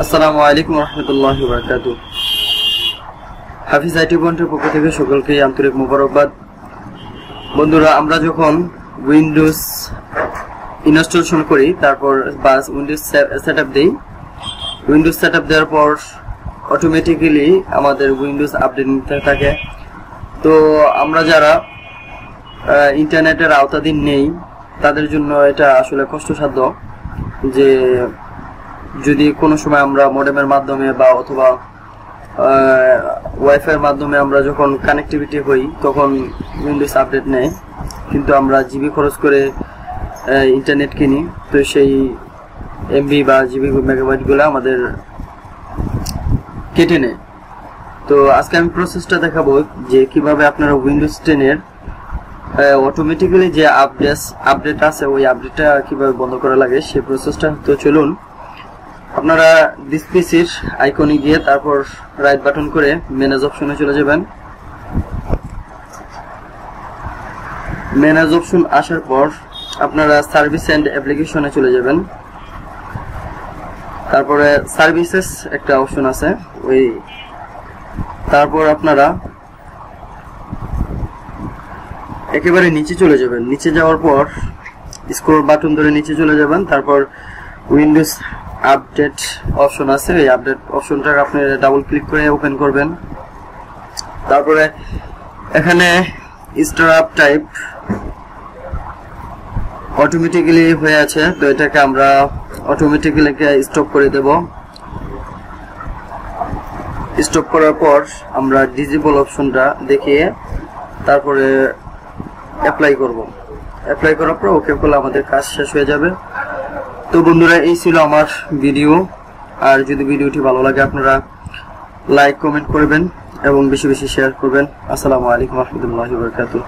আসসালামু আলাইকুম রহমতুল্লাহি ওয়া বারাকাতুহু। হাফিজ আইটি পয়েন্টের পক্ষ থেকে সকলকে আন্তরিক মোবারকবাদ। বন্ধুরা, আমরা যখন উইন্ডোজ ইনস্টলেশন করি, তারপর বাস উইন্ডোজ সেটআপ দেই, উইন্ডোজ সেটআপ দেওয়ার পর অটোমেটিক্যালি আমাদের উইন্ডোজ আপডেট নিতে থাকে। তো আমরা যারা ইন্টারনেটের আওতাধীন নেই তাদের জন্য এটা আসলে কষ্টসাধ্য, যে যদি কোনো সময় আমরা মডেমের মাধ্যমে বা অথবা ওয়াইফাইয়ের মাধ্যমে আমরা যখন কানেক্টিভিটি হই তখন উইন্ডোজ আপডেট নেয়, কিন্তু আমরা জিবি খরচ করে ইন্টারনেট কিনি, তো সেই এমবি বা জিবি মেগাবাইটগুলো আমাদের কেটে নেয়। তো আজকে আমি প্রসেসটা দেখাবো যে কিভাবে আপনারা উইন্ডোজ 10 এর অটোমেটিক্যালি যে আপডেট আছে ওই আপডেটটা কিভাবে বন্ধ করা লাগে সেই প্রসেসটা। তো চলুন, আপনারা দিস পিসির আইকনে গিয়ে তারপর রাইট বাটন করে ম্যানেজ অপশনে চলে যাবেন। ম্যানেজ অপশন আসার পর আপনারা সার্ভিস এন্ড অ্যাপ্লিকেশনে চলে যাবেন। তারপরে সার্ভিসেস একটা অপশন আছে, ওই তারপর আপনারা একেবারে নিচে চলে যাবেন। নিচে যাওয়ার পর স্ক্রল বাটন ধরে নিচে চলে যাবেন। তারপর উইন্ডোজ আপডেট অপশন আছে, এই আপডেট অপশনটা আপনি ডাবল ক্লিক করে ওপেন করবেন। তারপরে এখানে স্টার্ট টাইপ অটোমেটিক্যালি হয়ে আছে, তো এটাকে আমরা অটোমেটিক্যালি স্টপ করে দেব। স্টপ করার পর আমরা ডিসেবল অপশনটা দেখিয়ে তারপরে অ্যাপ্লাই করব। অ্যাপ্লাই করার পর ওকে করলে আমাদের কাজ শেষ হয়ে যাবে। তো বন্ধুরা, এই ছিল আমার ভিডিও। আর যদি ভিডিওটি ভালো লাগে আপনারা লাইক কমেন্ট করবেন এবং বেশি বেশি শেয়ার করবেন। আসসালামু আলাইকুম রহমতুল্লাহি ওয়া বারাকাতুহু।